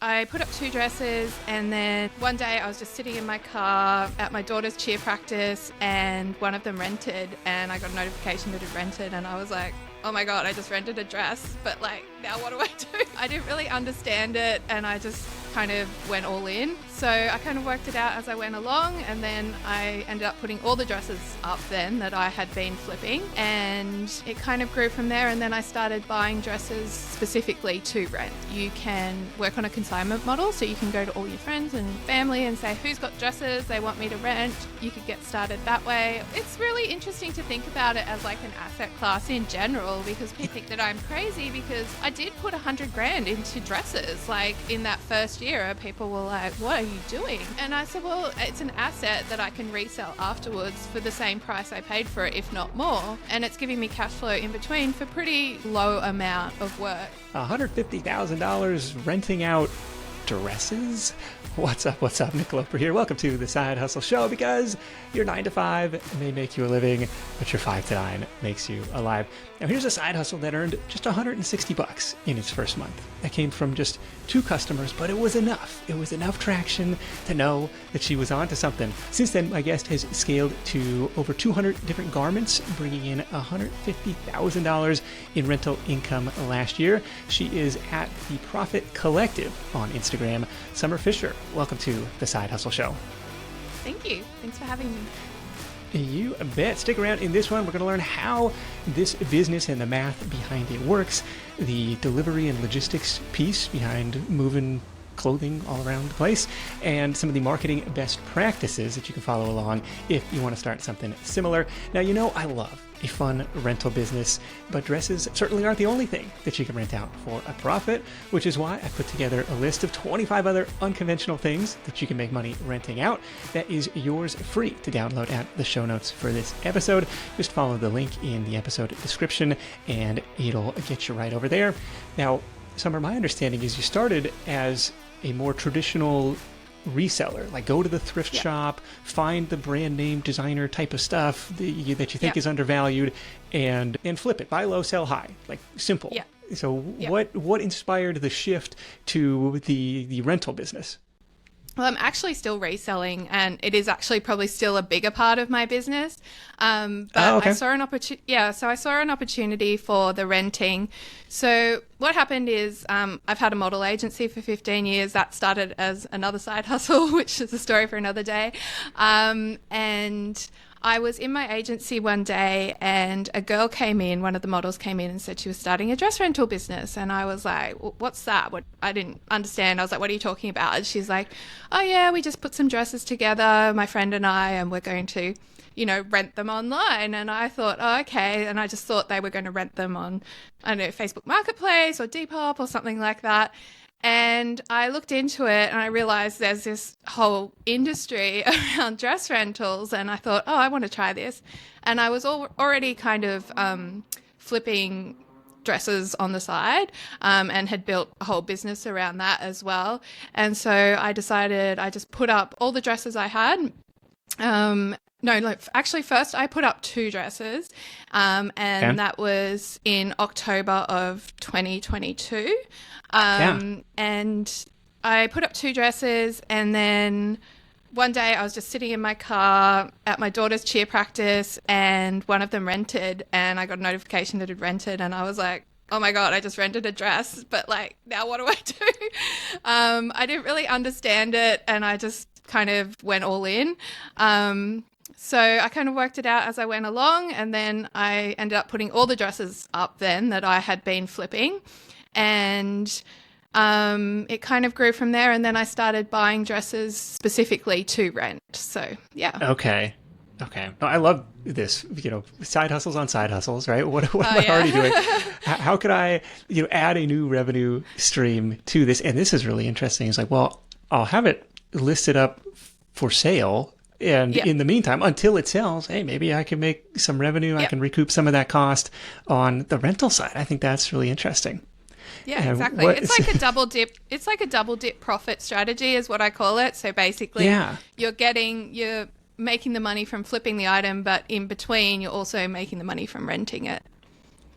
I put up 2 dresses, and then one day I was just sitting in my car at my daughter's cheer practice, and one of them rented, and I got a notification that it rented, and I was like, oh my God, I just rented a dress, but like, now what do I do? I didn't really understand it, and I just kind of went all in. So I kind of worked it out as I went along, and then I ended up putting all the dresses up then that I had been flipping, and it kind of grew from there. And then I started buying dresses specifically to rent. You can work on a consignment model, so you can go to all your friends and family and say, who's got dresses they want me to rent? You could get started that way. It's really interesting to think about it as like an asset class in general, because people think that I'm crazy because I did put $100,000 into dresses. Like in that first year, people were like, what are you doing? And I said, well, it's an asset that I can resell afterwards for the same price I paid for it, if not more. And it's giving me cash flow in between for pretty low amount of work. $150,000 renting out dresses? What's up? Nick Loper here. Welcome to the Side Hustle Show, because your 9 to 5 may make you a living, but your 5 to 9 makes you alive. Now here's a side hustle that earned just $160 in its first month. That came from just 2 customers, but it was enough. It was enough traction to know that she was onto something. Since then, my guest has scaled to over 200 different garments, bringing in $150,000 in rental income last year. She is at the Profit Collective on Instagram. Summer Fisher, welcome to the Side Hustle Show. Thank you. Thanks for having me. You bet. Stick around. In this one, we're going to learn how this business and the math behind it works, the delivery and logistics piece behind moving clothing all around the place, and some of the marketing best practices that you can follow along if you want to start something similar. Now, you know I love a fun rental business, but dresses certainly aren't the only thing that you can rent out for a profit, which is why I put together a list of 25 other unconventional things that you can make money renting out. That is yours free to download at the show notes for this episode. Just follow the link in the episode description and it'll get you right over there. Now, Summer, my understanding is you started as a more traditional reseller, like go to the thrift shop, find the brand name designer type of stuff that you think is undervalued, and flip it, buy low, sell high, like simple. So what inspired the shift to the rental business? Well, I'm actually still reselling, and it is actually probably still a bigger part of my business. I saw an opportunity for the renting. So what happened is I've had a model agency for 15 years. That started as another side hustle, which is a story for another day. And I was in my agency one day, and a girl came in, one of the models came in and said she was starting a dress rental business. And I was like, what's that? I didn't understand. I was like, what are you talking about? And she's like, oh yeah, we just put some dresses together, my friend and I, and we're going to, rent them online. And I thought, oh, okay. And I just thought they were going to rent them on, I don't know, Facebook Marketplace or Depop or something like that. And I looked into it and I realized there's this whole industry around dress rentals, and I thought, oh, I want to try this. And I was already kind of flipping dresses on the side and had built a whole business around that as well. And so I decided I just put up all the dresses I had. First I put up 2 dresses and that was in October of 2022. And I put up 2 dresses, and then one day I was just sitting in my car at my daughter's cheer practice, and one of them rented, and I got a notification that it rented, and I was like, oh my God, I just rented a dress, but like, now what do I do? I didn't really understand it, and I just kind of went all in. So I kind of worked it out as I went along, and then I ended up putting all the dresses up then that I had been flipping. And it kind of grew from there, and then I started buying dresses specifically to rent. So, yeah. Okay. No, I love this, side hustles on side hustles, right? What am I already doing? How could I, add a new revenue stream to this? And this is really interesting. It's like, well, I'll have it listed up for sale. And in the meantime, until it sells, hey, maybe I can make some revenue. I can recoup some of that cost on the rental side. I think that's really interesting. Yeah, exactly. It's like a double dip. It's like a double dip profit strategy is what I call it. So basically you're making the money from flipping the item, but in between you're also making the money from renting it.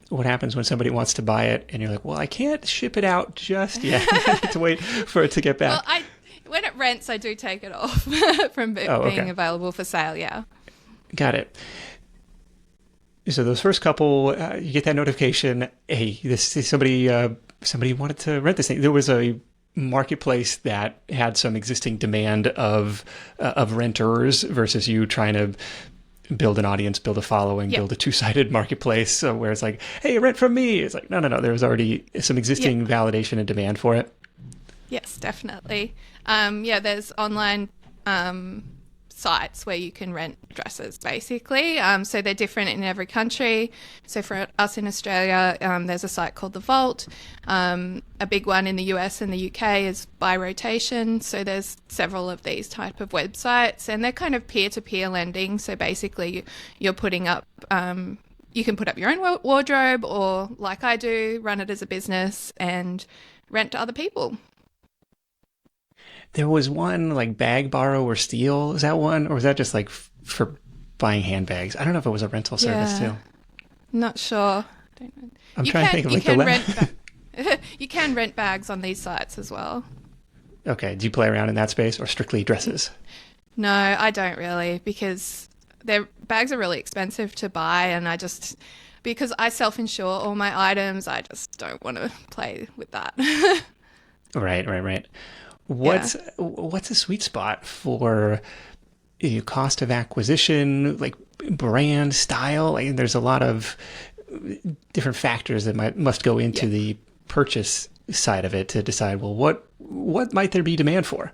what happens when somebody wants to buy it and you're like, well, I can't ship it out just yet. I need to wait for it to get back. Well, when it rents, I do take it off from being available for sale, yeah. Got it. So those first couple, you get that notification, hey, this is somebody wanted to rent this thing. There was a marketplace that had some existing demand of renters versus you trying to build an audience, build a following, build a two-sided marketplace where it's like, hey, rent from me. It's like, no. There was already some existing validation and demand for it. Yes, definitely. There's online sites where you can rent dresses, basically. So they're different in every country. So for us in Australia, there's a site called The Vault. A big one in the US and the UK is By Rotation. So there's several of these type of websites, and they're kind of peer-to-peer lending. So basically you're putting up, you can put up your own wardrobe, or like I do, run it as a business and rent to other people. There was one like Bag, Borrow, or Steal. Is that one? Or was that just like for buying handbags? I don't know if it was a rental service too. Not sure. I'm trying to think of like the you can rent bags on these sites as well. Okay. Do you play around in that space or strictly dresses? No, I don't really, because their bags are really expensive to buy, and because I self-insure all my items, I just don't want to play with that. Right. What's a sweet spot for cost of acquisition, like brand, style? Like, there's a lot of different factors that must go into the purchase side of it to decide, well, what might there be demand for?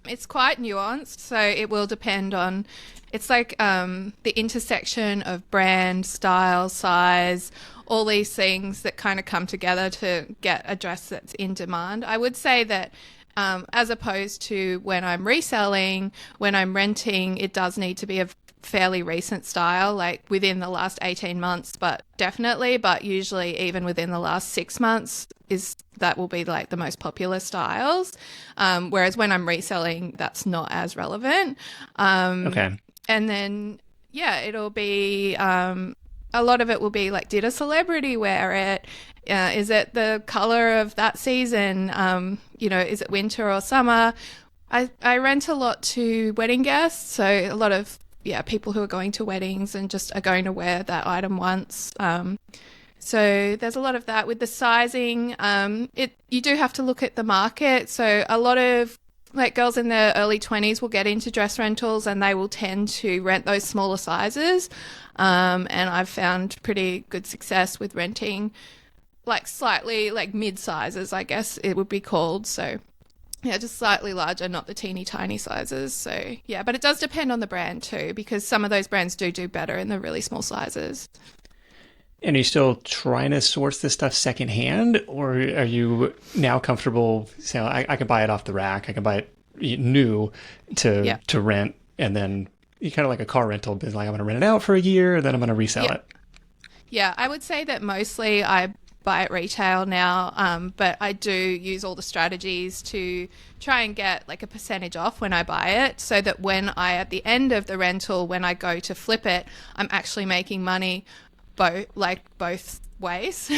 It's quite nuanced, so it will depend on, it's like the intersection of brand, style, size, all these things that kind of come together to get a dress that's in demand. I would say that as opposed to when I'm reselling, when I'm renting, it does need to be a fairly recent style, like within the last 18 months, but usually even within the last 6 months that will be like the most popular styles. Whereas when I'm reselling, that's not as relevant. Okay. And then, it'll be, a lot of it will be like, did a celebrity wear it? Is it the color of that season? Is it winter or summer? I rent a lot to wedding guests, so a lot of people who are going to weddings and just are going to wear that item once. So there's a lot of that with the sizing. You do have to look at the market. So a lot of like girls in their early 20s will get into dress rentals, and they will tend to rent those smaller sizes. And I've found pretty good success with renting like slightly like mid sizes, I guess it would be called. So just slightly larger, not the teeny tiny sizes. So but it does depend on the brand too, because some of those brands do better in the really small sizes. And are you still trying to source this stuff secondhand, or are you now comfortable saying, I can buy it off the rack, I can buy it new to rent, and then you kind of like a car rental business, like I'm going to rent it out for a year, then I'm going to resell it? Yeah, I would say that mostly I buy it retail now, but I do use all the strategies to try and get like a percentage off when I buy it, so that when at the end of the rental, when I go to flip it, I'm actually making money both ways.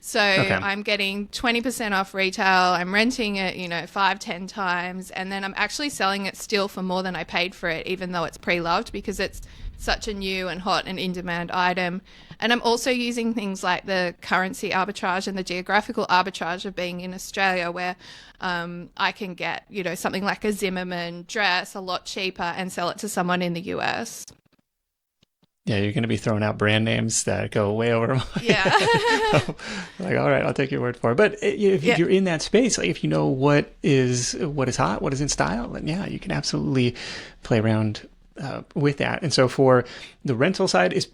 So I'm getting 20% off retail, I'm renting it 5-10 times, and then I'm actually selling it still for more than I paid for it, even though it's pre-loved, because it's such a new and hot and in-demand item. And I'm also using things like the currency arbitrage and the geographical arbitrage of being in Australia, where I can get something like a Zimmermann dress a lot cheaper and sell it to someone in the US. Yeah, you're going to be throwing out brand names that go way over my like, all right, I'll take your word for it. But if you're in that space, like if you know what is hot, what is in style, then you can absolutely play around with that. And so for the rental side,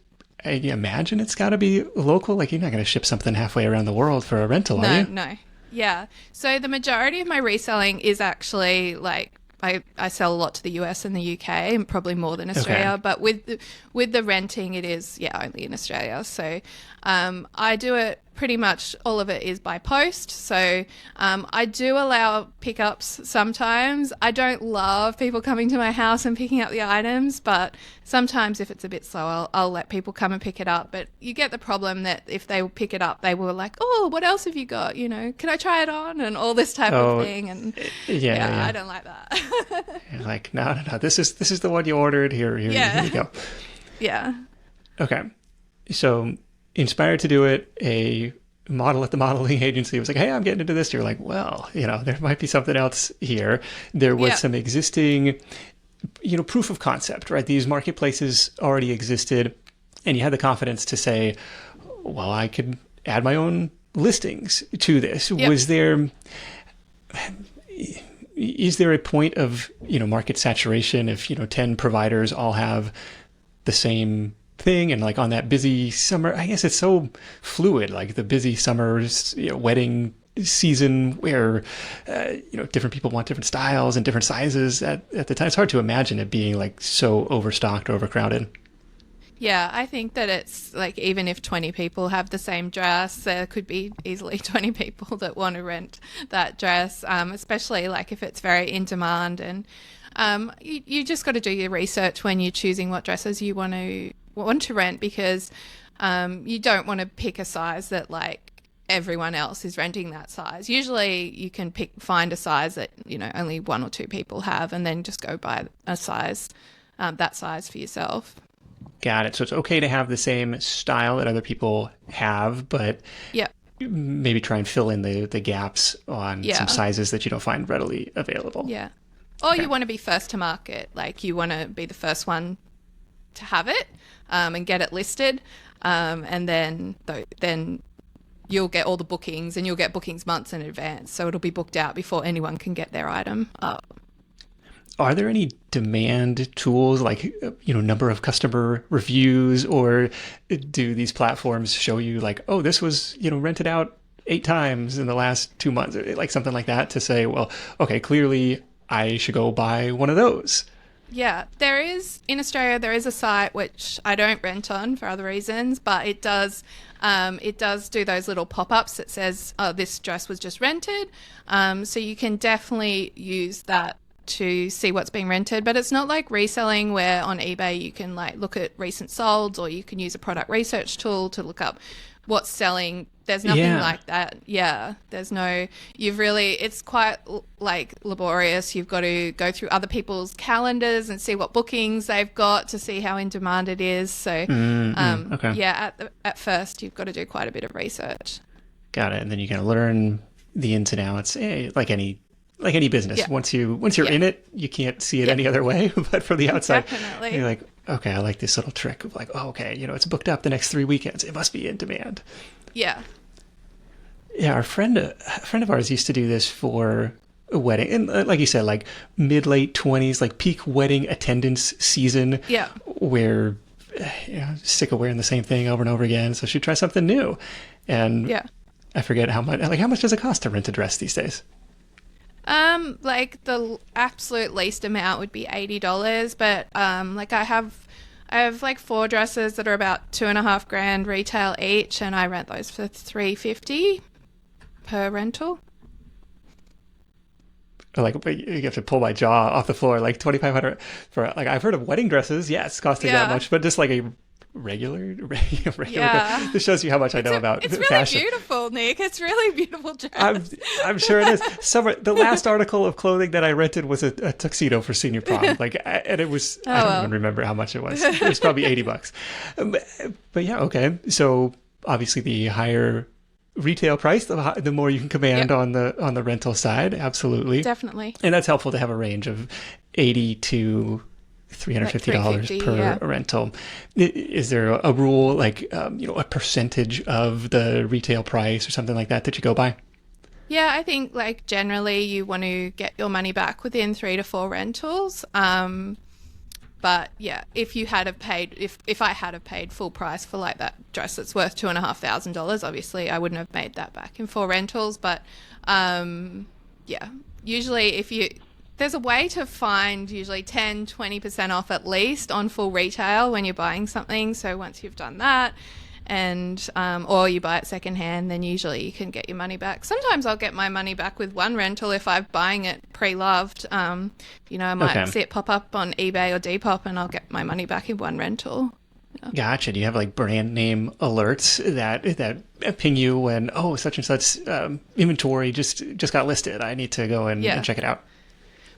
I imagine it's got to be local. Like, you're not going to ship something halfway around the world for a rental, are you? No. Yeah. So the majority of my reselling is actually like, I sell a lot to the US and the UK, and probably more than Australia. Okay. But with the renting, it is only in Australia. So I do it pretty much all of it is by post. So I do allow pickups sometimes. I don't love people coming to my house and picking up the items, but sometimes if it's a bit slow, I'll let people come and pick it up. But you get the problem that if they pick it up, they were like, oh, what else have you got? You know, can I try it on? And all this type of thing. And I don't like that. You're like, no. This is the one you ordered. Here you go. Yeah. Okay. So inspired to do it, a model at the modeling agency was like, hey, I'm getting into this. You're like, well, there might be something else here. There was some existing, proof of concept, right? These marketplaces already existed, and you had the confidence to say, well, I could add my own listings to this. Yep. Is there a point of, market saturation if, 10 providers all have the same thing? And like on that busy summer, I guess it's so fluid, like the busy summer wedding season where different people want different styles and different sizes at the time. It's hard to imagine it being like so overstocked or overcrowded. Yeah, I think that it's like even if 20 people have the same dress, there could be easily 20 people that want to rent that dress, especially like if it's very in demand. And you just got to do your research when you're choosing what dresses you want to rent, because you don't want to pick a size that like everyone else is renting that size. Usually you can find a size that only one or two people have, and then just go buy a size, that size for yourself. Got it. So it's okay to have the same style that other people have, but maybe try and fill in the gaps on some sizes that you don't find readily available. Yeah. Or you want to be first to market, like you want to be the first one to have it and get it listed, and then you'll get all the bookings, and you'll get bookings months in advance, so it'll be booked out before anyone can get their item up. Are there any demand tools like, number of customer reviews, or do these platforms show you like, oh, this was, rented out 8 times in the last 2 months, like something like that, to say, well, okay, clearly I should go buy one of those? Yeah, in Australia, there is a site which I don't rent on for other reasons, but it does do those little pop-ups that says, oh, this dress was just rented. So you can definitely use that to see what's being rented, but it's not like reselling where on eBay you can like look at recent solds, or you can use a product research tool to look up what's selling. There's nothing like that. Yeah, it's quite like laborious. You've got to go through other people's calendars and see what bookings they've got to see how in demand it is. So at first you've got to do quite a bit of research. Got it. And then you got to learn the ins and outs, like any business. Yeah. Once you're in it, you can't see it any other way. But from the outside, you're like, okay, I like this little trick of like, oh, okay, it's booked up the next 3 weekends. It must be in demand. Yeah. Yeah, a friend of ours used to do this for a wedding, and like you said, like mid-late 20s, like peak wedding attendance season. Yeah. Where sick of wearing the same thing over and over again, so she'd try something new. And I forget how much. Like, how much does it cost to rent a dress these days? Like the absolute least amount would be $80, but like I have like 4 dresses that are about $2,500 retail each, and I rent those for $350 per rental. Like, you have to pull my jaw off the floor. Like $2,500 for, like, I've heard of wedding dresses, yes, costing that much, but just like a regular dress. This shows you how much I know about fashion. It's really beautiful, Nick. It's really beautiful dress. I'm sure it is. The last article of clothing that I rented was a tuxedo for senior prom. And it was, I don't even remember how much it was. It was probably $80. But yeah, okay. So obviously the higher retail price, the more you can command on the rental side. Absolutely. Definitely. And that's helpful to have a range of $80 to $350 per rental. Is there a rule, like a percentage of the retail price or something like that you go by? Yeah, I think like generally you want to get your money back within 3 to 4 rentals. But yeah, if I had have paid full price for like that dress that's worth $2,500, obviously I wouldn't have made that back in 4 rentals. But usually there's a way to find usually 10-20% off at least on full retail when you're buying something. So once you've done that, and or you buy it secondhand, then usually you can get your money back. Sometimes I'll get my money back with one rental if I'm buying it pre-loved. I might see it pop up on eBay or Depop, and I'll get my money back in one rental. Yeah. Gotcha. Do you have like brand name alerts that ping you when such and such inventory just got listed? I need to go and check it out.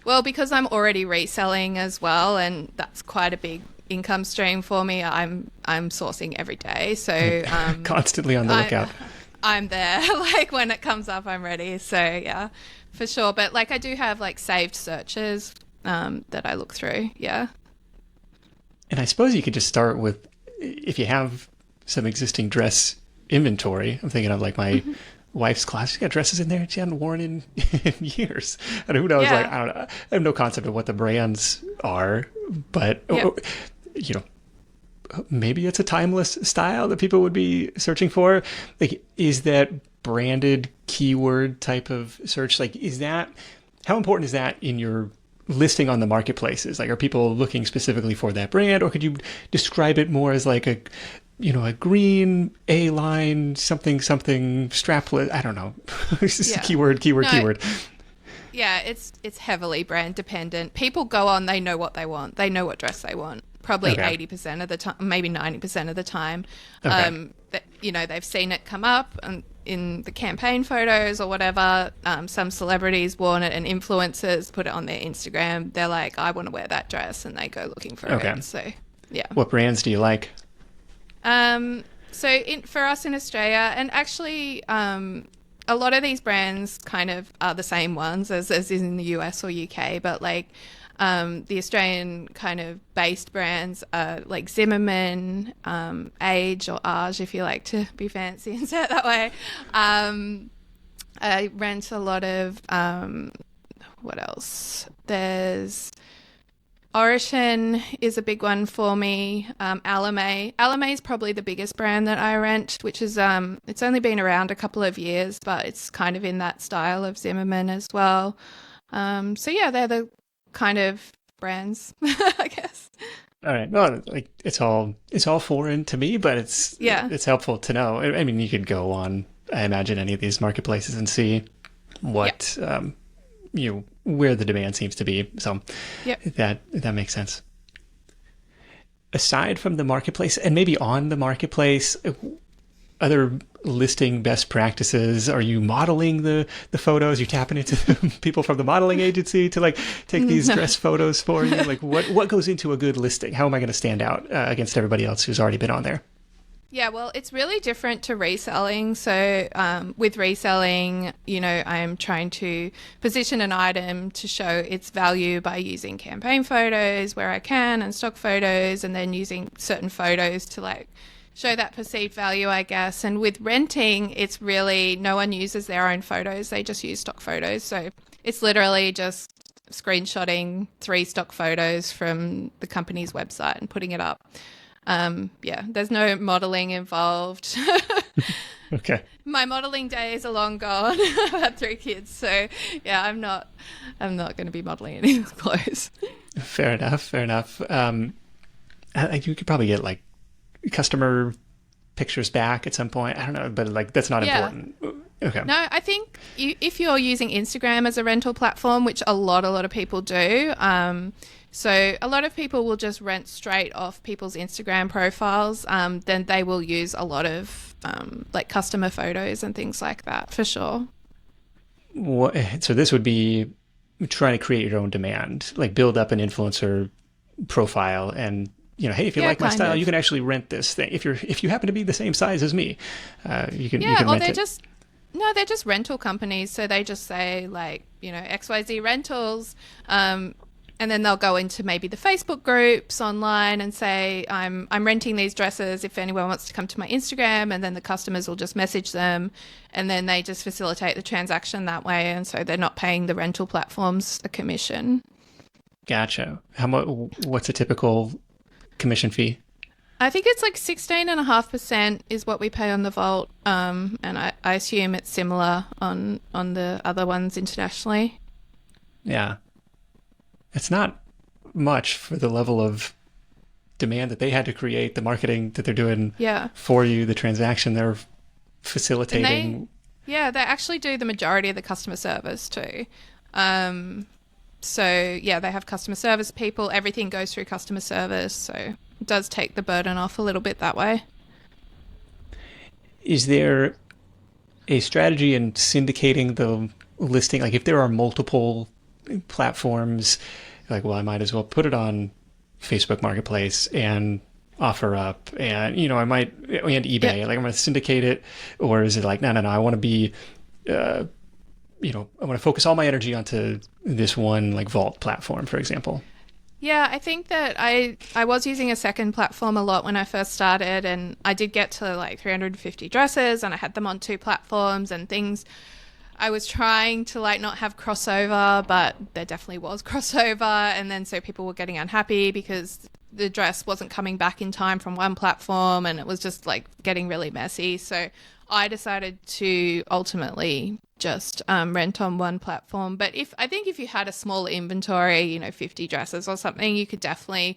Well, because I'm already reselling as well, and that's quite a big income stream for me. I'm sourcing every day, so constantly on the lookout. I'm there. Like when it comes up, I'm ready. So yeah, for sure. But like I do have like saved searches that I look through. Yeah. And I suppose you could just start with, if you have some existing dress inventory. I'm thinking of like my wife's closet. She's got dresses in there she hadn't worn in years. And who knows? Like I don't know. I have no concept of what the brands are, but maybe it's a timeless style that people would be searching for. Like, is that branded keyword type of search? Like, how important is that in your listing on the marketplaces? Like, are people looking specifically for that brand, or could you describe it more as like a green A-line something strapless? I don't know. Keyword. Yeah, it's heavily brand dependent. People go on, they know what they want. They know what dress they want. Probably 80% of the time, maybe 90% of the time. They've seen it come up in the campaign photos or whatever. Some celebrities worn it, and influencers put it on their Instagram. They're like, I want to wear that dress, and they go looking for it. So, yeah. What brands do you like? For us in Australia, and actually a lot of these brands kind of are the same ones as in the US or UK, but like the Australian kind of based brands are like Zimmerman, Age or Arge, if you like to be fancy and say it that way. I rent a lot of, what else? There's Oriton is a big one for me. Alame is probably the biggest brand that I rent, which is it's only been around a couple of years, but it's kind of in that style of Zimmerman as well. They're the kind of brands, I guess. All right. Well, like it's all foreign to me, but it's helpful to know. I mean, you could go on, I imagine, any of these marketplaces and see what where the demand seems to be. So that makes sense. Aside from the marketplace, and maybe on the marketplace, other listing best practices, are you modeling the photos? You're tapping into people from the modeling agency to like take these dress photos for you? Like what goes into a good listing? How am I going to stand out against everybody else who's already been on there? Yeah, well, it's really different to reselling. So with reselling, I'm trying to position an item to show its value by using campaign photos where I can and stock photos, and then using certain photos to like show that perceived value, I guess. And with renting, it's really no one uses their own photos. They just use stock photos. So it's literally just screenshotting 3 stock photos from the company's website and putting it up. There's no modeling involved. Okay. My modeling days are long gone. I've had 3 kids, so yeah, I'm not going to be modeling any clothes. Fair enough. You could probably get like customer pictures back at some point. I don't know, but like that's not important. Okay. No, I think if you're using Instagram as a rental platform, which a lot of people do, so a lot of people will just rent straight off people's Instagram profiles. Then they will use a lot of like customer photos and things like that, for sure. So this would be trying to create your own demand, like build up an influencer profile, and hey, if you like my style, you can actually rent this thing. If you happen to be the same size as me, you can rent it. They're just rental companies. So they just say like XYZ Rentals. And then they'll go into maybe the Facebook groups online and say, I'm renting these dresses if anyone wants to come to my Instagram, and then the customers will just message them, and then they just facilitate the transaction that way, and so they're not paying the rental platforms a commission. Gotcha. What's a typical commission fee? I think it's like 16.5% is what we pay on the Vault, and I assume it's similar on the other ones internationally. Yeah. It's not much for the level of demand that they had to create, the marketing that they're doing Yeah. for you, the transaction they're facilitating. They actually do the majority of the customer service too. So yeah, they have customer service people. Everything goes through customer service. So it does take the burden off a little bit that way. Is there a strategy in syndicating the listing? Like if there are multiple platforms, like, well, I might as well put it on Facebook Marketplace and offer up, and I might, and eBay, like I'm going to syndicate it. Or is it like, no, I want to be, I want to focus all my energy onto this one, like Vault platform, for example? Yeah, I think that I was using a second platform a lot when I first started, and I did get to like 350 dresses, and I had them on 2 platforms and things. I was trying to like not have crossover, but there definitely was crossover, and then so people were getting unhappy because the dress wasn't coming back in time from one platform, and it was just like getting really messy. So I decided to ultimately just rent on one platform. But I think if you had a small inventory, 50 dresses or something, you could definitely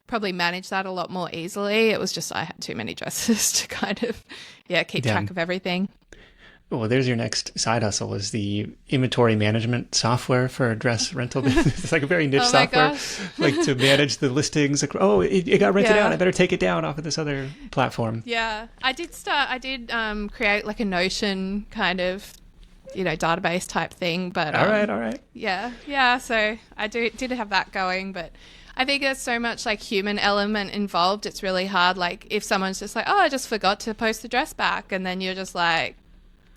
probably manage that a lot more easily. It was just I had too many dresses to kind of keep track of everything. Well, there's your next side hustle, is the inventory management software for a dress rental business. It's like a very niche software, like to manage the listings. Oh, it got rented out. I better take it down off of this other platform. Yeah, I did create like a Notion kind of, database type thing. But all right. Yeah. So I did have that going, but I think there's so much like human element involved. It's really hard. Like if someone's just like, oh, I just forgot to post the dress back, and then you're just like,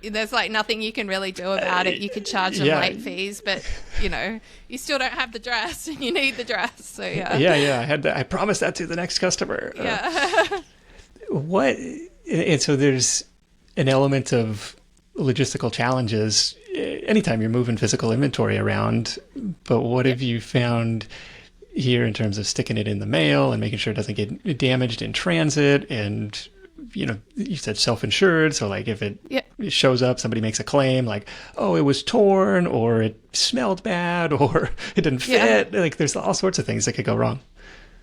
there's like nothing you can really do about it. You could charge them late fees, but you still don't have the dress and you need the dress. So I promised that to the next customer. And so there's an element of logistical challenges anytime you're moving physical inventory around, but what have you found here in terms of sticking it in the mail and making sure it doesn't get damaged in transit? And you said self-insured, so like if it shows up, somebody makes a claim like, oh, it was torn, or it smelled bad, or it didn't fit. Like there's all sorts of things that could go wrong.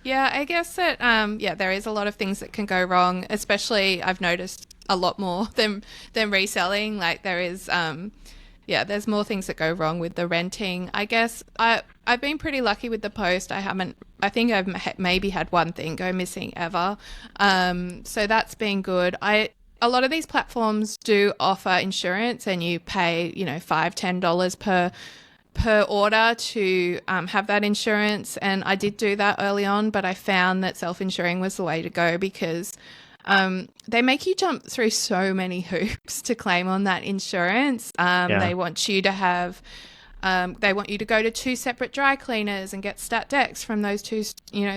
Yeah, I guess that there is a lot of things that can go wrong, especially I've noticed a lot more than reselling. Like there is there's more things that go wrong with the renting. I guess I've been pretty lucky with the post. I think I've maybe had one thing go missing ever. So that's been good. A lot of these platforms do offer insurance, and you pay, $5-10 per order to have that insurance. And I did do that early on, but I found that self-insuring was the way to go because they make you jump through so many hoops to claim on that insurance. They want you to have, they want you to go to 2 separate dry cleaners and get stat decks from those 2,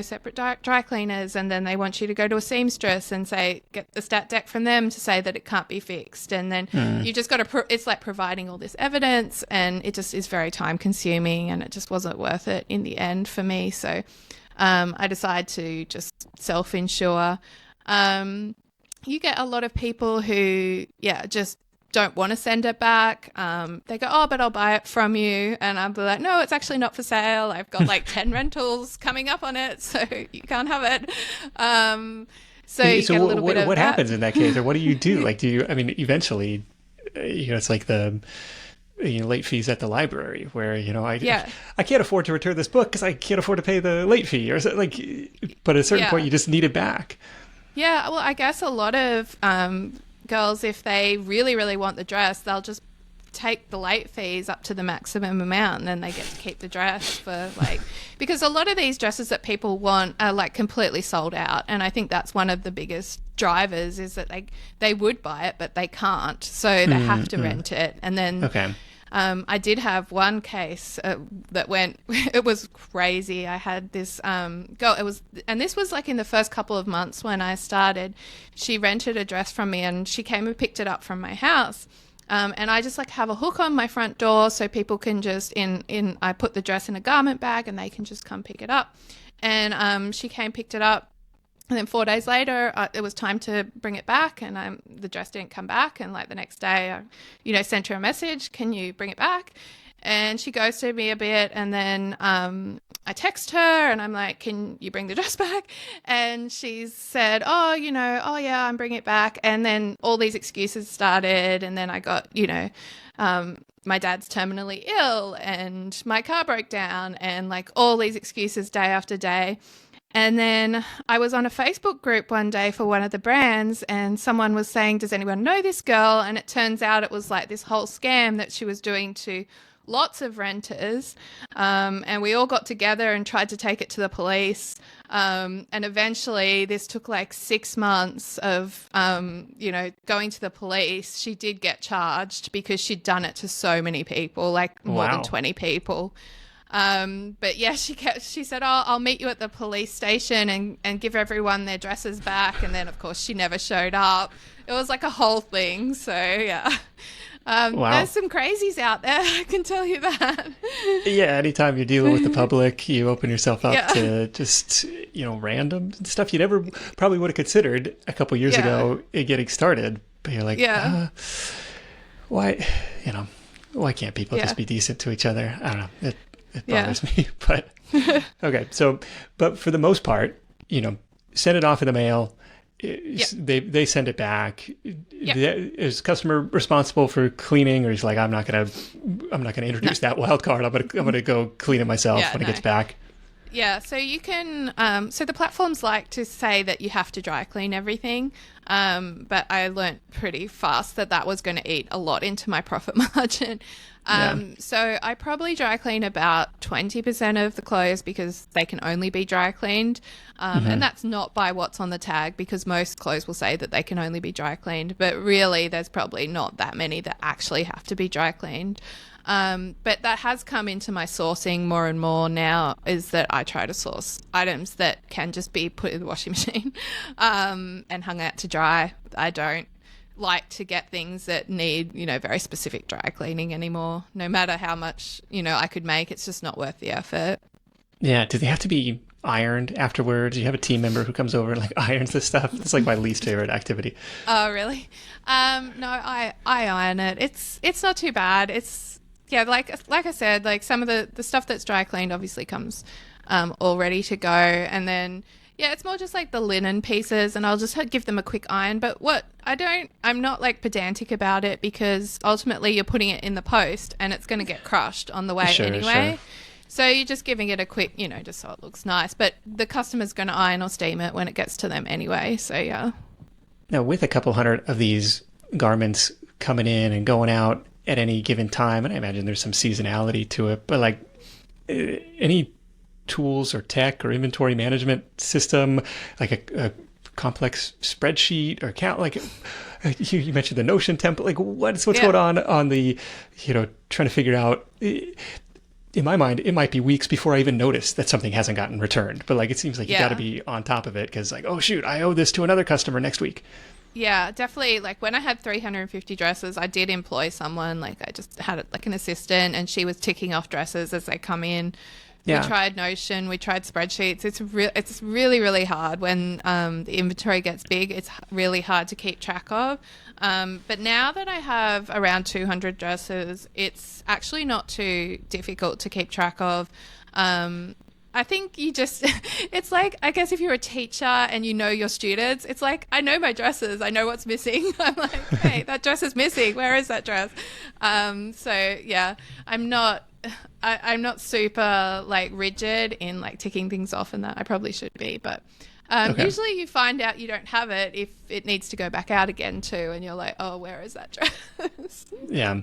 separate dry cleaners. And then they want you to go to a seamstress and get the stat deck from them to say that it can't be fixed. And then you just got to, it's like providing all this evidence, and it just is very time consuming, and it just wasn't worth it in the end for me. So I decided to just self-insure. You get a lot of people who, just don't want to send it back. They go, oh, but I'll buy it from you. And I'll be like, no, it's actually not for sale. I've got like 10 rentals coming up on it, so you can't have it. So you get a little bit of what happens in that case? Or what do you do? Like, eventually, it's like the late fees at the library where, I can't afford to return this book because I can't afford to pay the late fee, or like, but at a certain point you just need it back. Yeah, well, I guess a lot of girls, if they really, really want the dress, they'll just take the late fees up to the maximum amount, and then they get to keep the dress for because a lot of these dresses that people want are like completely sold out. And I think that's one of the biggest drivers, is that they would buy it, but they can't. So they have to rent it. And then I did have one case that went, it was crazy. I had this girl, and this was like in the first couple of months when I started. She rented a dress from me, and she came and picked it up from my house. And I just have a hook on my front door so people can just I put the dress in a garment bag and they can just come pick it up. And she came, picked it up. And then 4 days later, it was time to bring it back, and the dress didn't come back. And the next day, I, sent her a message, can you bring it back? And she ghosted me a bit, and then I text her and I'm like, can you bring the dress back? And she said, oh, oh yeah, I'm bringing it back. And then all these excuses started, and then I got, my dad's terminally ill and my car broke down, and like all these excuses day after day. And then I was on a Facebook group one day for one of the brands, and someone was saying, does anyone know this girl? And it turns out it was like this whole scam that she was doing to lots of renters. And we all got together and tried to take it to the police. And eventually this took like 6 months of, going to the police. She did get charged because she'd done it to so many people, like more than 20 people. But yeah, she said, oh, I'll meet you at the police station and give everyone their dresses back. And then of course she never showed up. It was like a whole thing. So yeah, there's some crazies out there. I can tell you that. Yeah. Anytime you're dealing with the public, you open yourself up to just, random stuff you never probably would have considered a couple years ago getting started. But you're like, why can't people just be decent to each other? I don't know. It bothers me, but okay. So, but for the most part, send it off in the mail. They send it back. Is customer responsible for cleaning, or is like, I'm not gonna introduce that wild card. I'm gonna go clean it myself when it gets back. Yeah, so you can, so the platforms like to say that you have to dry clean everything, but I learnt pretty fast that was going to eat a lot into my profit margin. So I probably dry clean about 20% of the clothes because they can only be dry cleaned. And that's not by what's on the tag, because most clothes will say that they can only be dry cleaned, but really there's probably not that many that actually have to be dry cleaned. But that has come into my sourcing more and more now, is that I try to source items that can just be put in the washing machine and hung out to dry. I don't like to get things that need, very specific dry cleaning anymore. No matter how much, I could make, it's just not worth the effort. Yeah. Do they have to be ironed afterwards? Do you have a team member who comes over and like irons this stuff? It's like my least favorite activity. Oh, really? No, I iron it. It's not too bad. Like I said, like some of the stuff that's dry cleaned obviously comes all ready to go. And then, it's more just like the linen pieces, and I'll just give them a quick iron. But I'm not like pedantic about it, because ultimately you're putting it in the post and it's going to get crushed on the way anyway. Sure. So you're just giving it a quick, just so it looks nice. But the customer's going to iron or steam it when it gets to them anyway. So yeah. Now, with a couple hundred of these garments coming in and going out at any given time, and I imagine there's some seasonality to it, but like any tools or tech or inventory management system, like a complex spreadsheet or count, like you mentioned the Notion template, like what's going on the, trying to figure out, in my mind, it might be weeks before I even notice that something hasn't gotten returned, but like, it seems like you got to be on top of it, because like, oh shoot, I owe this to another customer next week. Yeah, definitely. Like when I had 350 dresses, I did employ someone. Like I just had like an assistant, and she was ticking off dresses as they come in. Yeah. We tried Notion, we tried spreadsheets. It's really, really hard when the inventory gets big. It's really hard to keep track of. But now that I have around 200 dresses, it's actually not too difficult to keep track of. I think it's like, I guess if you're a teacher and you know your students, it's like, I know my dresses, I know what's missing. I'm like, hey, that dress is missing. Where is that dress? So yeah, I'm not super like rigid in like ticking things off, and that I probably should be, but usually you find out you don't have it if it needs to go back out again too, and you're like, oh, where is that dress? Yeah.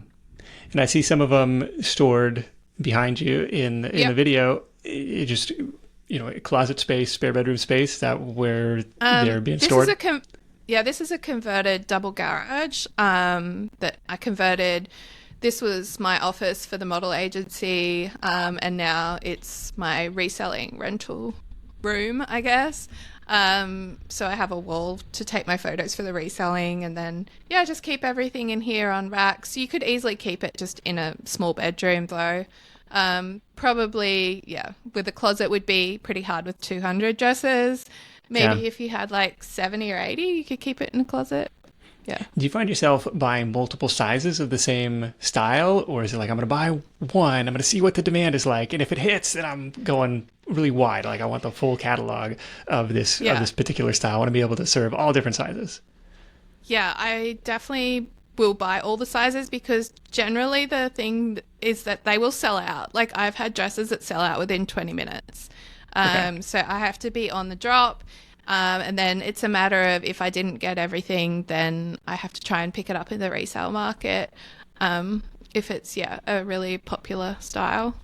And I see some of them stored behind you in the video. It just, closet space, spare bedroom space, that where they're being stored? This is a converted double garage that I converted. This was my office for the model agency, and now it's my reselling rental room, I guess. So I have a wall to take my photos for the reselling, and then, I just keep everything in here on racks. You could easily keep it just in a small bedroom though. Probably, with a closet would be pretty hard with 200 dresses. Maybe if you had like 70 or 80, you could keep it in a closet. Yeah. Do you find yourself buying multiple sizes of the same style, or is it like, I'm going to buy one, I'm going to see what the demand is like, and if it hits, then I'm going really wide. Like, I want the full catalog of this particular style. I want to be able to serve all different sizes. Yeah, I definitely will buy all the sizes because generally the thing is that they will sell out. Like, I've had dresses that sell out within 20 minutes. So I have to be on the drop. And then it's a matter of if I didn't get everything, then I have to try and pick it up in the resale market. If it's, a really popular style.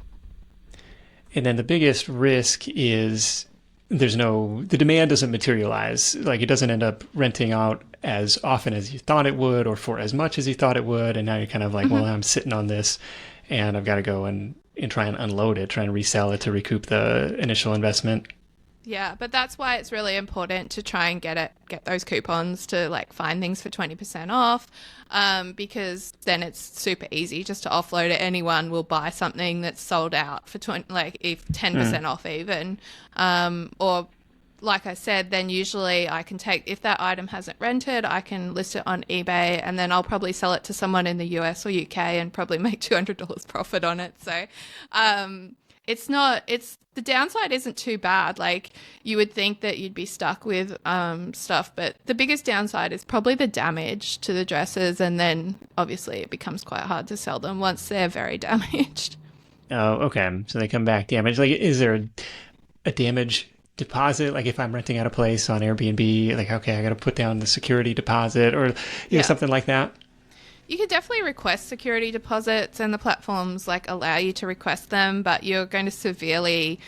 And then the biggest risk is the demand doesn't materialize. Like, it doesn't end up renting out as often as you thought it would, or for as much as you thought it would. And now you're kind of like, well, I'm sitting on this and I've got to go and try and unload it, try and resell it to recoup the initial investment. Yeah, but that's why it's really important to try and get those coupons to like find things for 20% off, because then it's super easy just to offload it. Anyone will buy something that's sold out for 10% off even, or like I said, then usually I can take, if that item hasn't rented, I can list it on eBay and then I'll probably sell it to someone in the US or UK and probably make $200 profit on it. So, the downside isn't too bad. Like, you would think that you'd be stuck with stuff, but the biggest downside is probably the damage to the dresses, and then obviously it becomes quite hard to sell them once they're very damaged. Oh, okay. So they come back damaged. Like, is there a damage deposit? Like, if I'm renting out a place on Airbnb, like, okay, I got to put down the security deposit, or something like that? You can definitely request security deposits, and the platforms like allow you to request them, but you're going to severely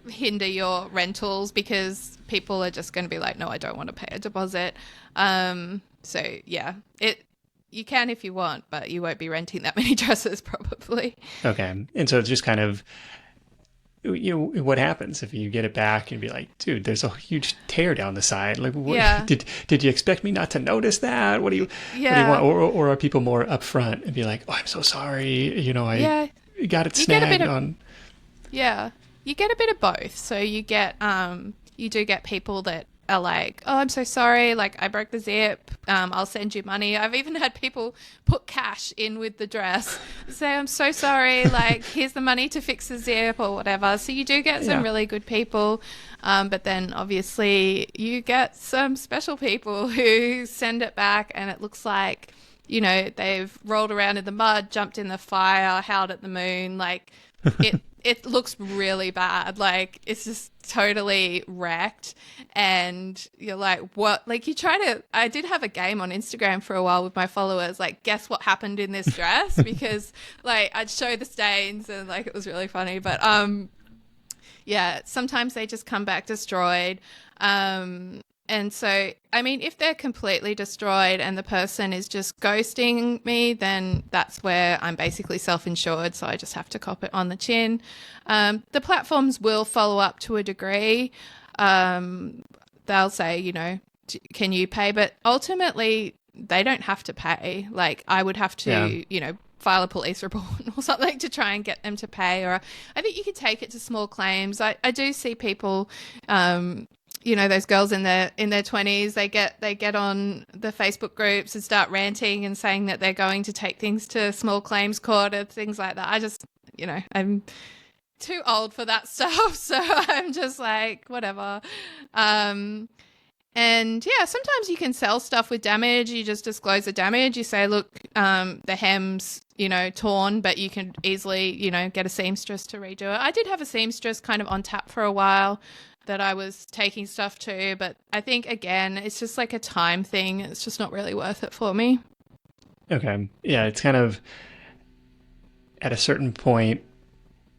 hinder your rentals because people are just going to be like, no, I don't want to pay a deposit. You can if you want, but you won't be renting that many dresses probably. Okay. And so it's just kind of, what happens if you get it back and be like, dude, there's a huge tear down the side. Like, what, did you expect me not to notice that? What do you want? Or are people more upfront and be like, oh, I'm so sorry. I got it snagged on. Yeah, you get a bit of both. So you get, you do get people that are like, oh, I'm so sorry. Like, I broke the zip. I'll send you money. I've even had people put cash in with the dress, say, I'm so sorry. Like, here's the money to fix the zip or whatever. So you do get some really good people. But then obviously you get some special people who send it back and it looks like, they've rolled around in the mud, jumped in the fire, howled at the moon. Like, it looks really bad. Like, it's just totally wrecked. And you're like, what? Like, I did have a game on Instagram for a while with my followers, like, guess what happened in this dress? Because, like, I'd show the stains and, like, it was really funny. But, sometimes they just come back destroyed. And so, I mean, if they're completely destroyed and the person is just ghosting me, then that's where I'm basically self-insured. So I just have to cop it on the chin. The platforms will follow up to a degree. They'll say, can you pay? But ultimately, they don't have to pay. Like, I would have to, file a police report or something to try and get them to pay. Or I think you could take it to small claims. I do see people... those girls in their 20s, they get on the Facebook groups and start ranting and saying that they're going to take things to small claims court or things like that. I just, I'm too old for that stuff. So I'm just like, whatever. And sometimes you can sell stuff with damage. You just disclose the damage. You say, look, the hem's, torn, but you can easily, get a seamstress to redo it. I did have a seamstress kind of on tap for a while that I was taking stuff to, but I think, again, it's just like a time thing. It's just not really worth it for me. Okay. Yeah, it's kind of, at a certain point,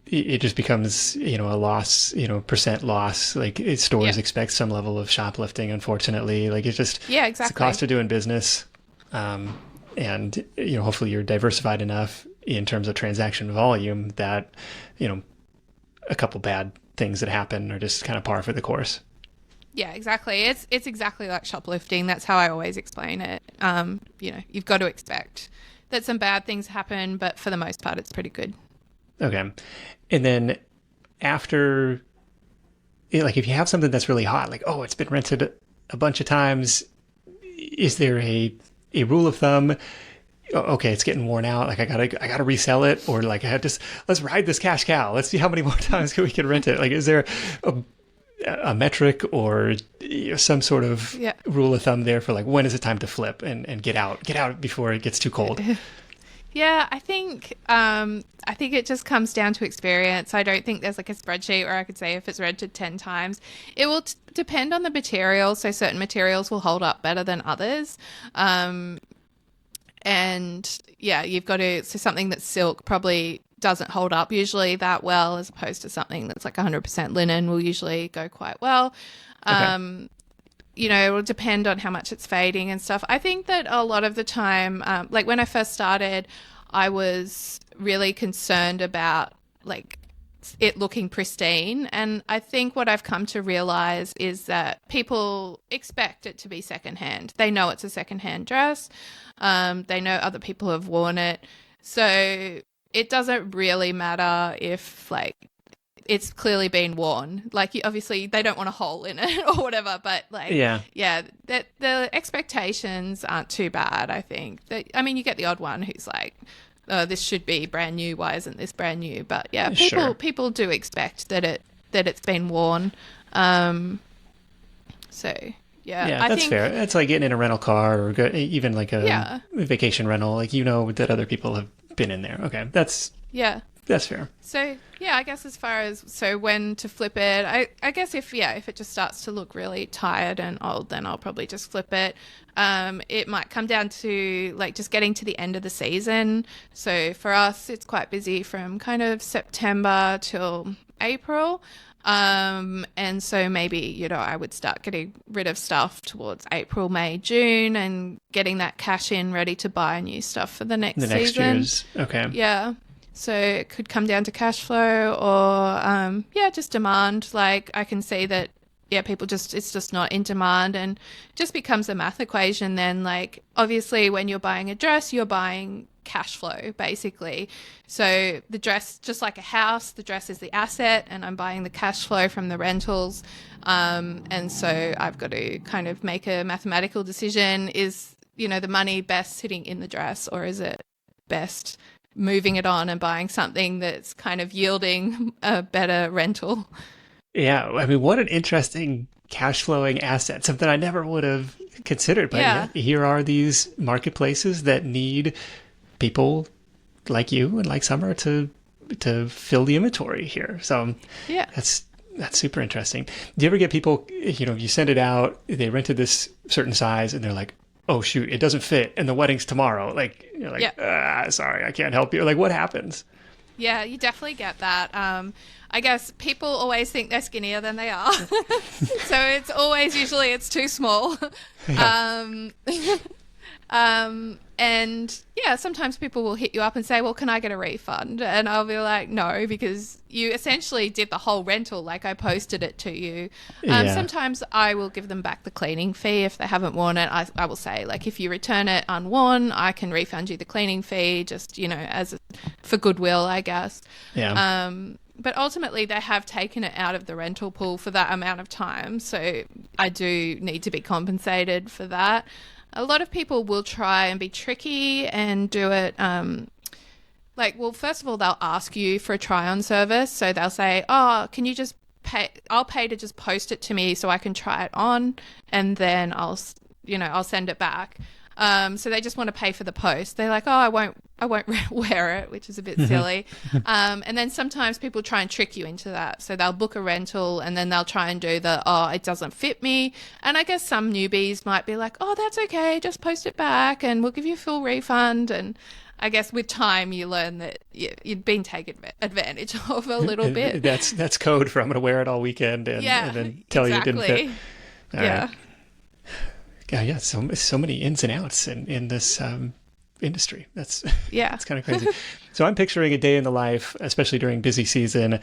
it just becomes, a loss, percent loss. Like, stores expect some level of shoplifting, unfortunately. Like, it's just, it's the cost of doing business. And, hopefully you're diversified enough in terms of transaction volume that, a couple bad things that happen are just kind of par for the course. Yeah, exactly. It's exactly like shoplifting. That's how I always explain it. You've got to expect that some bad things happen, but for the most part, it's pretty good. Okay. And then after, like, if you have something that's really hot, like, oh, it's been rented a bunch of times, is there a rule of thumb? Okay, it's getting worn out. Like I gotta resell it, or like let's ride this cash cow. Let's see how many more times we can rent it. Like, is there a metric or some sort of rule of thumb there for like when is it time to flip and get out before it gets too cold? Yeah, I think it just comes down to experience. I don't think there's like a spreadsheet where I could say if it's rented 10 times. It will depend on the material. So certain materials will hold up better than others. And yeah, you've got to, so something that's silk probably doesn't hold up usually that well, as opposed to something that's like 100% linen will usually go quite well. Okay. You know, it will depend on how much it's fading and stuff. I think that a lot of the time, like when I first started, I was really concerned about like it looking pristine. And I think what I've come to realize is that people expect it to be secondhand. They know it's a secondhand dress. They know other people have worn it. So it doesn't really matter if like it's clearly been worn. Like obviously they don't want a hole in it or whatever, but like, that the expectations aren't too bad. I think I mean, you get the odd one who's like, oh, this should be brand new. Why isn't this brand new? But yeah, people do expect that it's been worn. So yeah, I that's think, fair. It's like getting in a rental car or even like a vacation rental. Like, you know, that other people have been in there. Okay. That's fair. So yeah, I guess as far as when to flip it, I guess if it just starts to look really tired and old, then I'll probably just flip it. It might come down to like just getting to the end of the season. So for us, it's quite busy from kind of September till April. And so maybe, you know, I would start getting rid of stuff towards April, May, June, and getting that cash in ready to buy new stuff for the next season. Year's. Okay. Yeah. So it could come down to cash flow or, just demand. Like I can see that, people it's just not in demand, and just becomes a math equation then. Like obviously when you're buying a dress, you're buying cash flow basically. So the dress, just like a house, the dress is the asset and I'm buying the cash flow from the rentals. And so I've got to kind of make a mathematical decision. Is, you know, the money best sitting in the dress, or is it best moving it on and buying something that's kind of yielding a better rental? Yeah, I mean, what an interesting cash flowing asset, something I never would have considered. But here are these marketplaces that need people like you and like Summer to fill the inventory here. So that's super interesting. Do you ever get people, you know, you send it out, they rented this certain size and they're like, oh shoot, it doesn't fit and the wedding's tomorrow. Like, you're like, sorry, I can't help you. Like, what happens? Yeah, you definitely get that. I guess people always think they're skinnier than they are. So it's always usually it's too small. And sometimes people will hit you up and say, well, can I get a refund? And I'll be like, no, because you essentially did the whole rental, like I posted it to you. Sometimes I will give them back the cleaning fee if they haven't worn it. I will say, like, if you return it unworn, I can refund you the cleaning fee, just, you know, for goodwill, I guess. Yeah. But ultimately they have taken it out of the rental pool for that amount of time. So I do need to be compensated for that. A lot of people will try and be tricky and do it first of all, they'll ask you for a try-on service. So they'll say, oh, can you just pay? I'll pay to just post it to me so I can try it on, and then I'll send it back. So they just want to pay for the post. They're like, oh, I won't wear it, which is a bit silly. And then sometimes people try and trick you into that. So they'll book a rental and then they'll try and do it doesn't fit me. And I guess some newbies might be like, oh, that's okay, just post it back and we'll give you a full refund. And I guess with time you learn that you'd been taken advantage of a little bit. That's code for I'm going to wear it all weekend and then tell you it didn't fit. All right. Yeah, so many ins and outs in this industry. That's kind of crazy. So I'm picturing a day in the life, especially during busy season,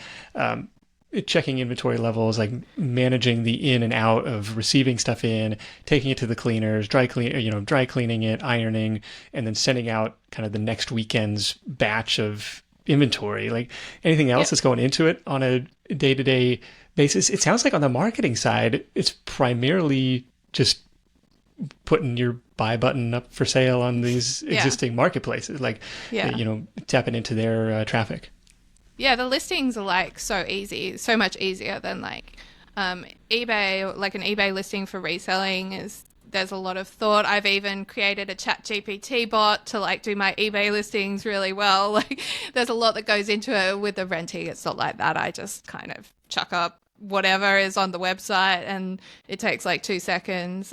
checking inventory levels, like managing the in and out of receiving stuff in, taking it to the cleaners, dry cleaning it, ironing, and then sending out kind of the next weekend's batch of inventory. Like anything else that's going into it on a day-to-day basis. It sounds like on the marketing side, it's primarily just putting your buy button up for sale on these existing marketplaces, like, tapping into their traffic. Yeah, the listings are like so easy, so much easier than like eBay. Like an eBay listing for reselling there's a lot of thought. I've even created a ChatGPT bot to like do my eBay listings really well. Like there's a lot that goes into it. With the renting, it's not like that. I just kind of chuck up whatever is on the website and it takes like 2 seconds.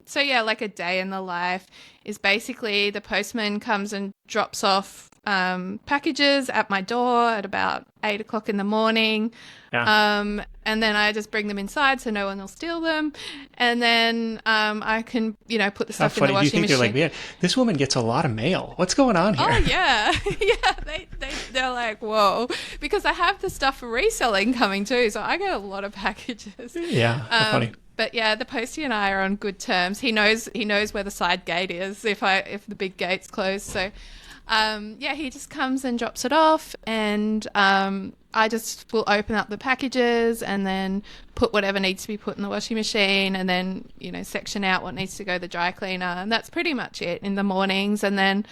So yeah, like a day in the life is basically the postman comes and drops off packages at my door at about 8 o'clock in the morning. Yeah. And then I just bring them inside so no one will steal them. And then I can, put the stuff in the washing machine. How funny do you think they're like, man, this woman gets a lot of mail. What's going on here? Oh, yeah. Yeah, they're like, whoa. Because I have the stuff for reselling coming too, so I get a lot of packages. Yeah, funny. But yeah, the postie and I are on good terms. He knows where the side gate is if the big gate's closed. So he just comes and drops it off, and I just will open up the packages and then put whatever needs to be put in the washing machine, and then section out what needs to go to the dry cleaner, and that's pretty much it in the mornings. And then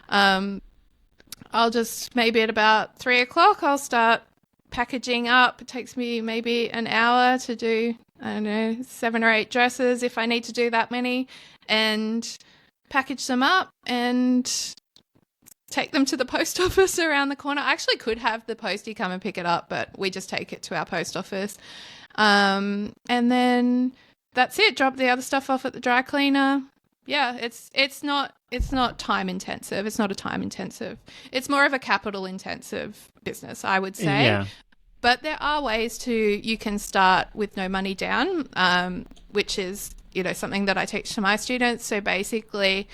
I'll just maybe at about 3 o'clock I'll start packaging up. It takes me maybe an hour to do, I don't know, 7 or 8 dresses if I need to do that many, and package them up and take them to the post office around the corner. I actually could have the postie come and pick it up, but we just take it to our post office. And then that's it. Drop the other stuff off at the dry cleaner. Yeah, it's not time intensive. It's not a time intensive. It's more of a capital intensive business, I would say. Yeah. But there are ways you can start with no money down, which is, something that I teach to my students. So basically,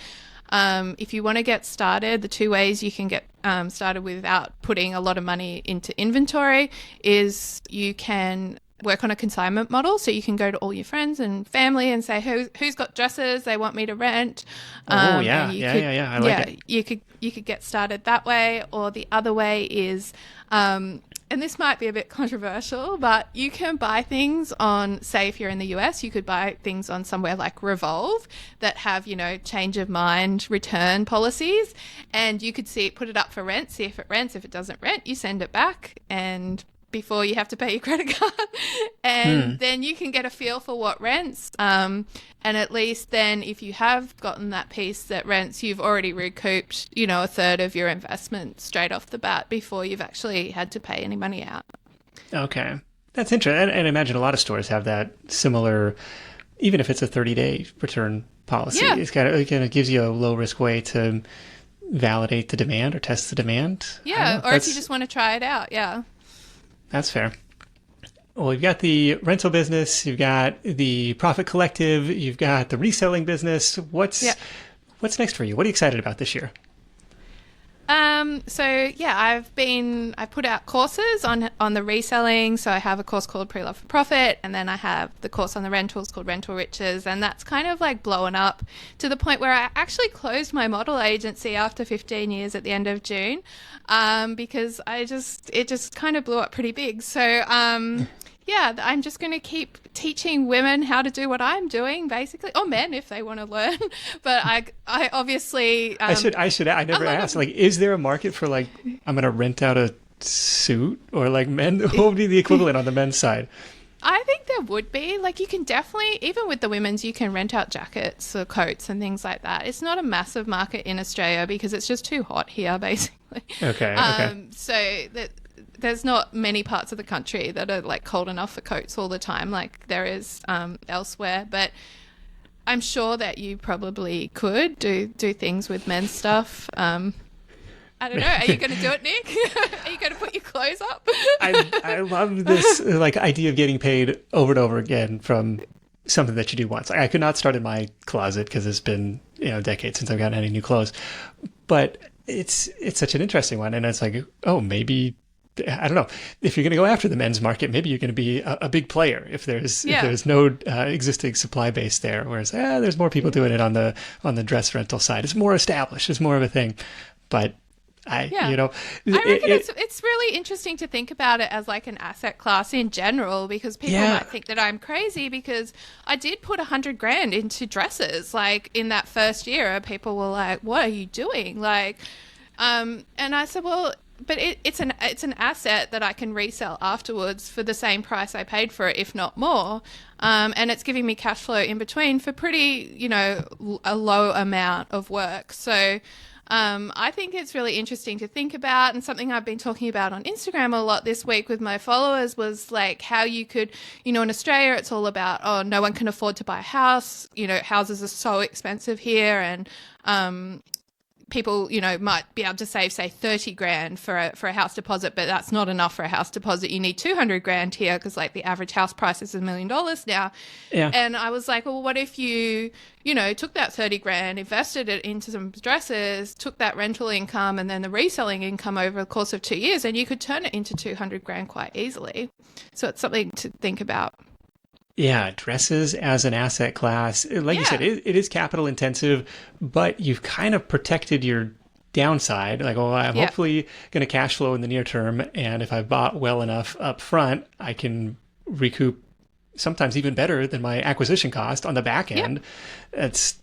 if you want to get started, the 2 ways you can get started without putting a lot of money into inventory is you can work on a consignment model. So you can go to all your friends and family and say, who's got dresses they want me to rent? I like it. You could get started that way. Or the other way is, and this might be a bit controversial, but you can buy things on, say, if you're in the US, you could buy things on somewhere like Revolve that have, change of mind return policies, and you could put it up for rent, see if it rents. If it doesn't rent, you send it back, and before you have to pay your credit card, and then you can get a feel for what rents. And at least then if you have gotten that piece that rents, you've already recouped, a third of your investment straight off the bat before you've actually had to pay any money out. Okay. That's interesting. And I imagine a lot of stores have that similar, even if it's a 30-day return policy. Yeah. It kind of gives you a low-risk way to validate the demand or test the demand. Yeah, or if you just want to try it out, yeah. That's fair. Well, you've got the rental business, you've got the profit collective, you've got the reselling business. What's next for you? What are you excited about this year? I put out courses on the reselling. So I have a course called Pre-Love for Profit, and then I have the course on the rentals called Rental Riches, and that's kind of like blowing up to the point where I actually closed my model agency after 15 years at the end of June, because it just kind of blew up pretty big. So I'm just going to keep teaching women how to do what I'm doing, basically, or men if they want to learn. But I obviously I never asked. Like, is there a market for like I'm going to rent out a suit, or like men? What would be the equivalent on the men's side? I think there would be. Like, you can definitely, even with the women's, you can rent out jackets or coats and things like that. It's not a massive market in Australia because it's just too hot here, basically. Okay. So there's not many parts of the country that are like cold enough for coats all the time like there is elsewhere, but I'm sure that you probably could do things with men's stuff. I don't know. Are you going to do it, Nick? Are you going to put your clothes up? I love this like idea of getting paid over and over again from something that you do once. I could not start in my closet because it's been decades since I've gotten any new clothes, but it's such an interesting one, and it's like, oh, maybe. I don't know. If you're going to go after the men's market, maybe you're going to be a big player if there's no existing supply base there. Whereas there's more people doing it on the dress rental side. It's more established. It's more of a thing. But Yeah. I reckon it's really interesting to think about it as like an asset class in general, because people might think that I'm crazy because I did put 100 grand into dresses. Like in that first year, people were like, "What are you doing?" Like, and I said, "Well, but it's an asset that I can resell afterwards for the same price I paid for it, if not more. And it's giving me cash flow in between for pretty, a low amount of work." So I think it's really interesting to think about, and something I've been talking about on Instagram a lot this week with my followers was like how you could, in Australia, it's all about, oh, no one can afford to buy a house. Houses are so expensive here, and people, might be able to save, say, 30 grand for a house deposit, but that's not enough for a house deposit. You need 200 grand here because like the average house price is $1 million now. Yeah. And I was like, well, what if you, took that 30 grand, invested it into some dresses, took that rental income and then the reselling income over the course of 2 years, and you could turn it into 200 grand quite easily. So it's something to think about. Yeah, dresses as an asset class, like you said, it is capital intensive, but you've kind of protected your downside. Like, oh, I'm hopefully going to cash flow in the near term, and if I bought well enough up front, I can recoup sometimes even better than my acquisition cost on the back end. It's,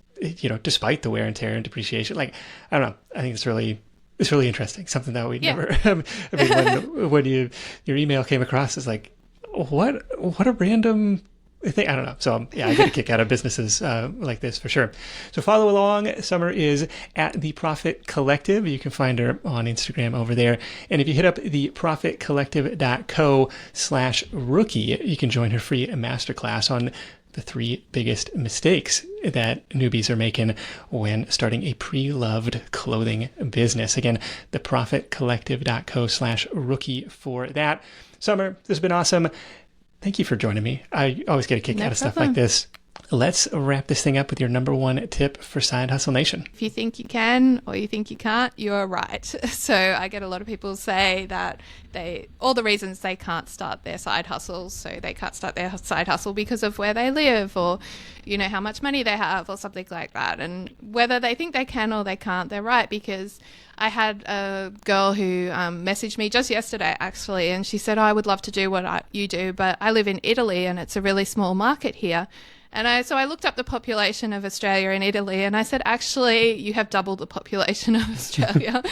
despite the wear and tear and depreciation. Like, I don't know. I think it's really interesting. Something that we never. When your email came across, it's like, what a random thing. I don't know. So I get a kick out of businesses like this for sure. So follow along. Summer is at The Profit Collective. You can find her on Instagram over there. And if you hit up theprofitcollective.co/rookie, you can join her free masterclass on the 3 biggest mistakes that newbies are making when starting a pre-loved clothing business. Again, theprofitcollective.co/rookie for that. Summer, this has been awesome. Thank you for joining me. I always get a kick out of stuff like this. Let's wrap this thing up with your number 1 tip for Side Hustle Nation. If you think you can or you think you can't, you're right. So I get a lot of people say that all the reasons they can't start their side hustles, so they can't start their side hustle because of where they live or, how much money they have or something like that. And whether they think they can or they can't, they're right, because I had a girl who messaged me just yesterday, actually, and she said, I would love to do what you do, but I live in Italy and it's a really small market here. And so I looked up the population of Australia and Italy, and I said, actually, you have double the population of Australia.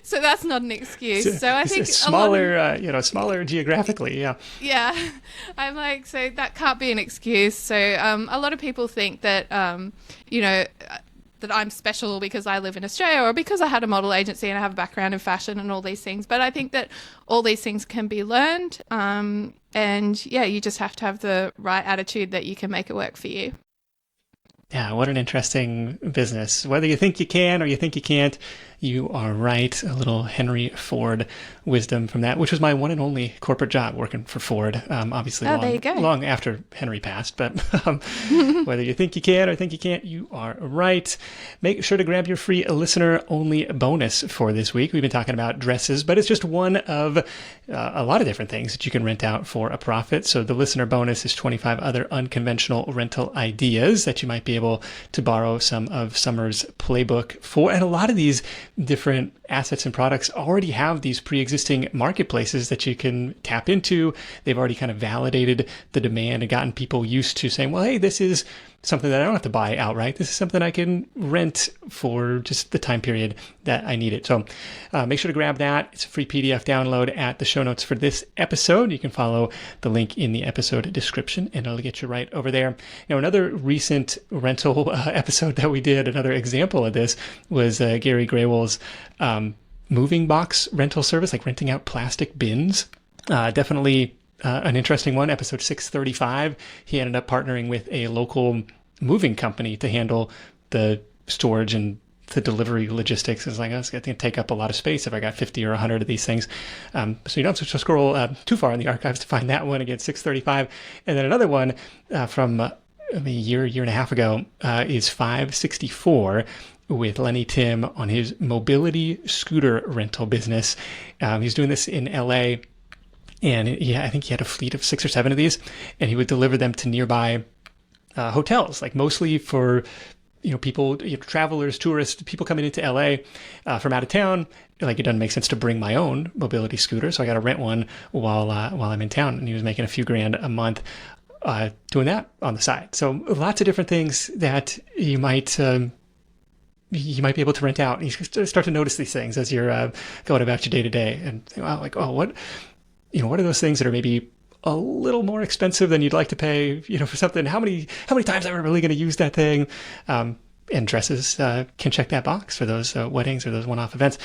So that's not an excuse. So I think smaller, smaller geographically. Yeah. Yeah. I'm like, so that can't be an excuse. So a lot of people think that, that I'm special because I live in Australia or because I had a model agency and I have a background in fashion and all these things. But I think that all these things can be learned. And you just have to have the right attitude that you can make it work for you. Yeah, what an interesting business. Whether you think you can or you think you can't, you are right. A little Henry Ford wisdom from that, which was my one and only corporate job, working for Ford. Obviously, long after Henry passed. But whether you think you can or think you can't, you are right. Make sure to grab your free listener-only bonus for this week. We've been talking about dresses, but it's just one of a lot of different things that you can rent out for a profit. So the listener bonus is 25 other unconventional rental ideas that you might be able to borrow some of Summer's playbook for. And a lot of these different assets and products already have these pre-existing marketplaces that you can tap into. They've already kind of validated the demand and gotten people used to saying, well, hey, this is something that I don't have to buy outright. This is something I can rent for just the time period that I need it. So make sure to grab that. It's a free PDF download at the show notes for this episode. You can follow the link in the episode description and it'll get you right over there. Another recent rental episode that we did, another example of this was Gary Graywell's moving box rental service, like renting out plastic bins. Definitely an interesting one, episode 635. He ended up partnering with a local moving company to handle the storage and the delivery logistics. It's like, it's going to take up a lot of space if I got 50 or 100 of these things. So you don't have to scroll too far in the archives to find that one. Again, 635. And then another one from a year and a half ago is 564 with Lenny Tim on his mobility scooter rental business. He's doing this in LA. And I think he had a fleet of 6 or 7 of these, and he would deliver them to nearby hotels, like mostly for people, travelers, tourists, people coming into LA from out of town. Like, it doesn't make sense to bring my own mobility scooter, so I got to rent one while I'm in town. And he was making a few grand a month doing that on the side. So lots of different things that you might be able to rent out. And you start to notice these things as you're going about your day to day, and think, wow, like, oh, what are those things that are maybe a little more expensive than you'd like to pay, for something? How many times am I really going to use that thing? And dresses can check that box for those weddings or those one-off events.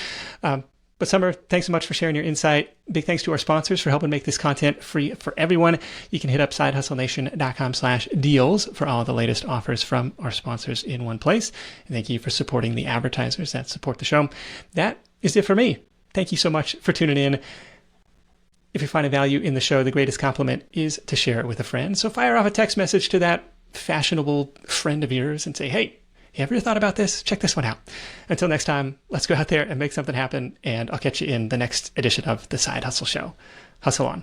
But Summer, thanks so much for sharing your insight. Big thanks to our sponsors for helping make this content free for everyone. You can hit up sidehustlenation.com/deals for all the latest offers from our sponsors in one place. And thank you for supporting the advertisers that support the show. That is it for me. Thank you so much for tuning in. If you find a value in the show, the greatest compliment is to share it with a friend. So fire off a text message to that fashionable friend of yours and say, hey, you ever thought about this? Check this one out. Until next time, let's go out there and make something happen, and I'll catch you in the next edition of The Side Hustle Show. Hustle on.